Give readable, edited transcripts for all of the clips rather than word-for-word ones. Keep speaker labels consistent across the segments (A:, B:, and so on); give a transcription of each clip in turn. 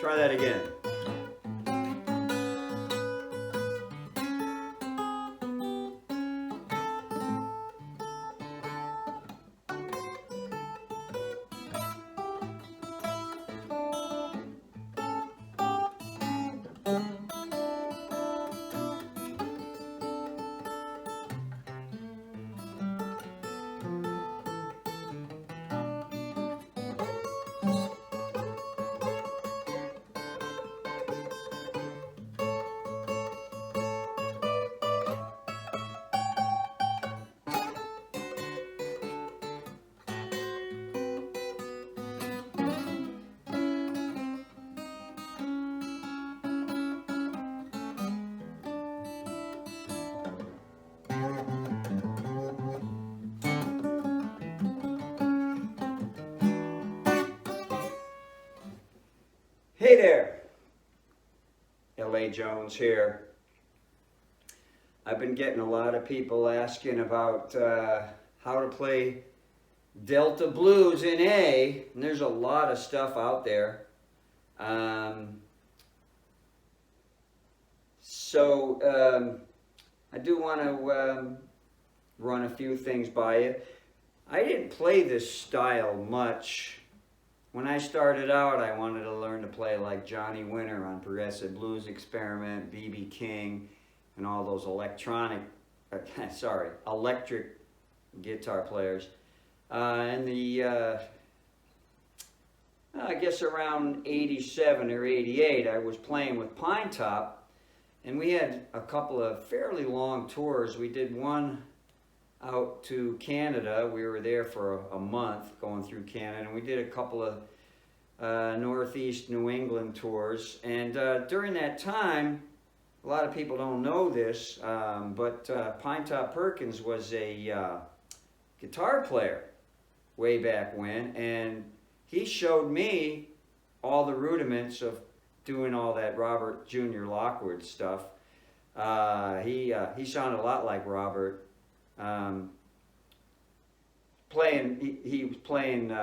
A: try that again. Hey there, LA Jones here. I've been getting a lot of people asking about how to play Delta blues in A, and there's a lot of stuff out there. I do want to run a few things by you. I didn't play this style much. When I started out, I wanted to learn to play like Johnny Winter on Progressive Blues Experiment, B.B. King, and all those electric guitar players. I guess around 87 or 88, I was playing with Pine Top, and we had a couple of fairly long tours. We did one out to Canada. We were there for a month going through Canada, and we did a couple of Northeast New England tours. And during that time, a lot of people don't know this, but Pine Top Perkins was a guitar player way back when, and he showed me all the rudiments of doing all that Robert Jr. Lockwood stuff. He sounded a lot like Robert. He was playing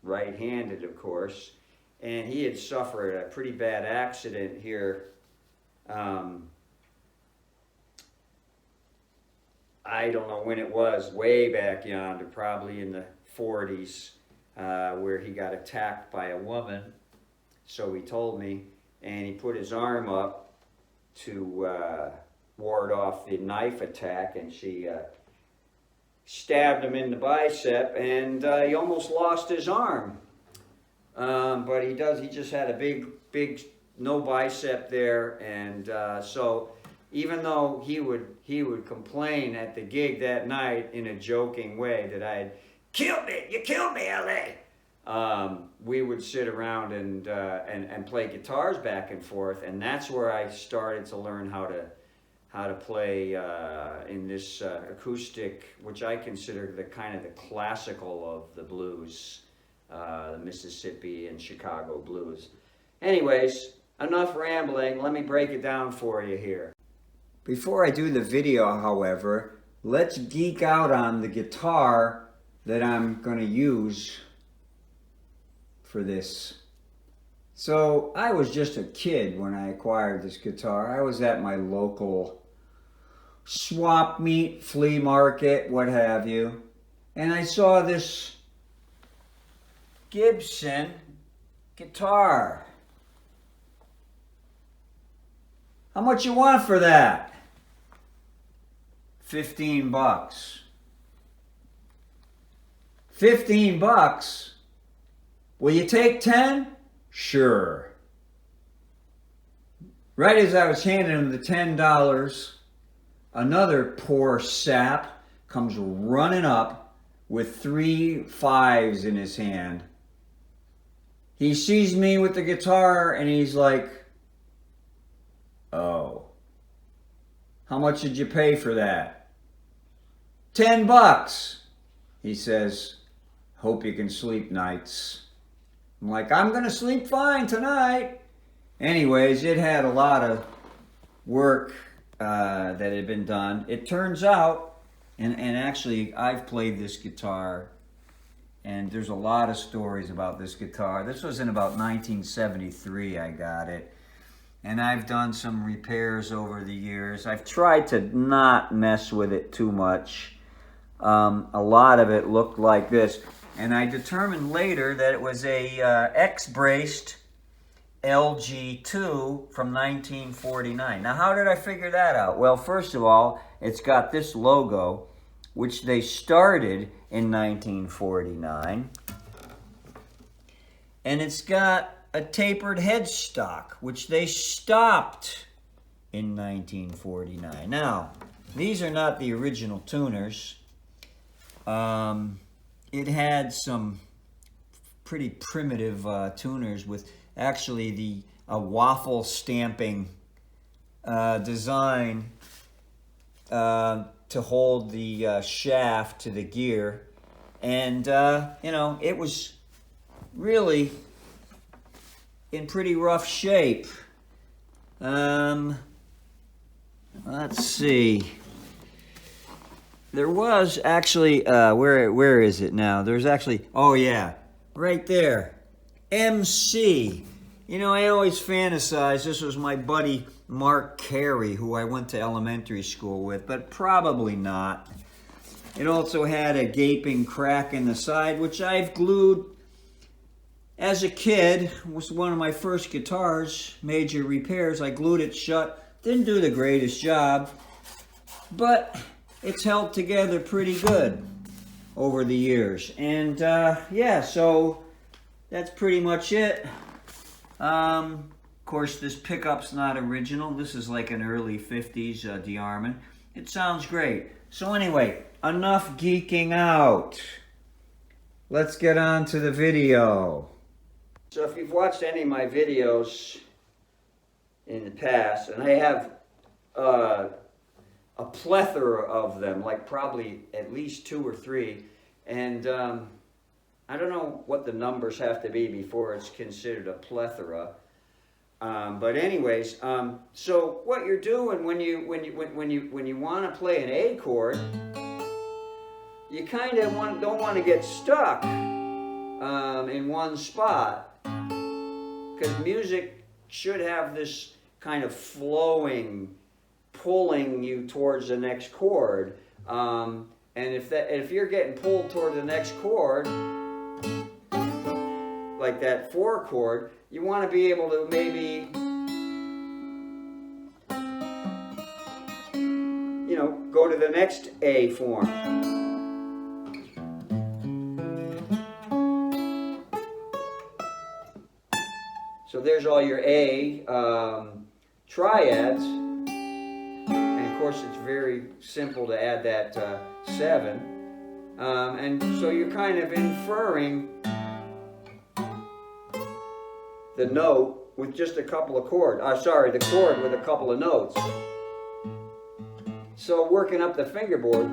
A: right-handed, of course, and he had suffered a pretty bad accident here. I don't know when it was, way back yonder, probably in the 40s, where he got attacked by a woman, so he told me, and he put his arm up to ward off the knife attack, and she stabbed him in the bicep, and he almost lost his arm. But he just had a big no bicep there, and so even though he would complain at the gig that night in a joking way that I had killed me, you killed me, LA. We would sit around and play guitars back and forth, and that's where I started to learn how to play in this acoustic, which I consider the kind of the classical of the blues, the Mississippi and Chicago blues. Anyways, enough rambling. Let me break it down for you here. Before I do the video, however, let's geek out on the guitar that I'm going to use for this. So I was just a kid when I acquired this guitar. I was at my local swap meet, flea market, what have you, and I saw this Gibson guitar. How much you want for that? 15 bucks. 15 bucks? Will you take 10? Sure. Right as I was handing him the $10, another poor sap comes running up with 3 5s in his hand. He sees me with the guitar and he's like, "Oh, how much did you pay for that?" 10 bucks. He says, "Hope you can sleep nights." I'm like, "I'm going to sleep fine tonight." Anyways, it had a lot of work that had been done. It turns out, and actually I've played this guitar And there's a lot of stories about this guitar. This was in about 1973 I got it. And I've done some repairs over the years. I've tried to not mess with it too much. A lot of it looked like this. And I determined later that it was a X-braced LG2 from 1949. Now, how did I figure that out? Well, first of all, it's got this logo, which they started in 1949. And it's got a tapered headstock, which they stopped in 1949. Now, these are not the original tuners. It had some pretty primitive tuners with actually a waffle stamping design to hold the shaft to the gear. And, you know, it was really in pretty rough shape. Let's see. There was actually, where is it now? There's actually, oh yeah, right there. MC. You know, I always fantasized this was my buddy Mark Carey, who I went to elementary school with, but probably not. It also had a gaping crack in the side, which I've glued as a kid. It was one of my first guitars, major repairs. I glued it shut. Didn't do the greatest job, but it's held together pretty good over the years. And yeah, so that's pretty much it. Of course, this pickup's not original. This is like an early 50s DeArmond. It sounds great. So anyway, enough geeking out. Let's get on to the video. So if you've watched any of my videos in the past, and I have a plethora of them, like probably at least 2 or 3, and I don't know what the numbers have to be before it's considered a plethora. But anyways, so what you're doing when you want to play an A chord, you kind of don't want to get stuck in one spot, because music should have this kind of flowing, pulling you towards the next chord. And if you're getting pulled toward the next chord, like that 4 chord, you want to be able to maybe, you know, go to the next A form. So there's all your A triads. And of course, it's very simple to add that 7. And so you're kind of inferring the note with just a couple of chords. The chord with a couple of notes. So working up the fingerboard,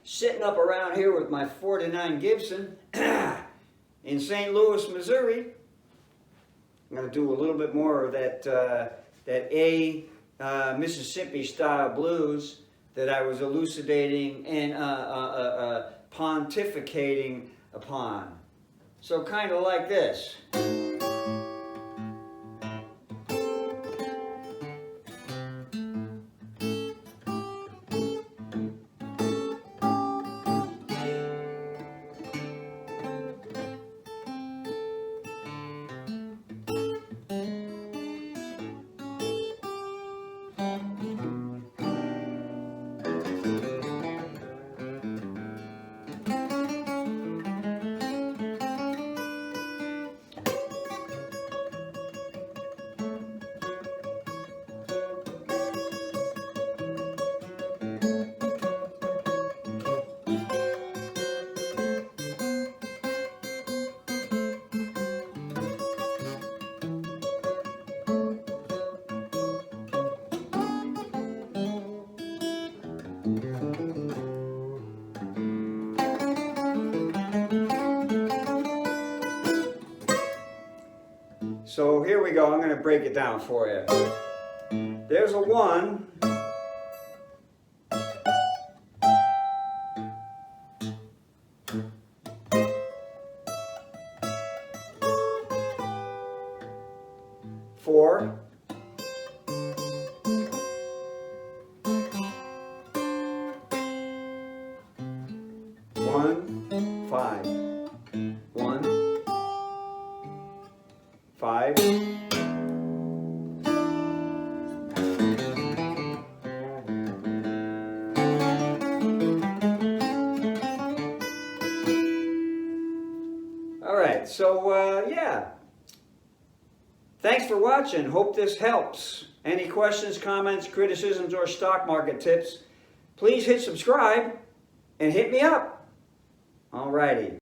A: sitting up around here with my 49 Gibson in St. Louis, Missouri. I'm going to do a little bit more of that A Mississippi style blues that I was elucidating and pontificating upon. So kind of like this. we go. I'm going to break it down for you. There's a 1. Four. 1, 5. 1, 5. All right, so yeah. Thanks for watching. Hope this helps. Any questions, comments, criticisms, or stock market tips, please hit subscribe and hit me up. All righty.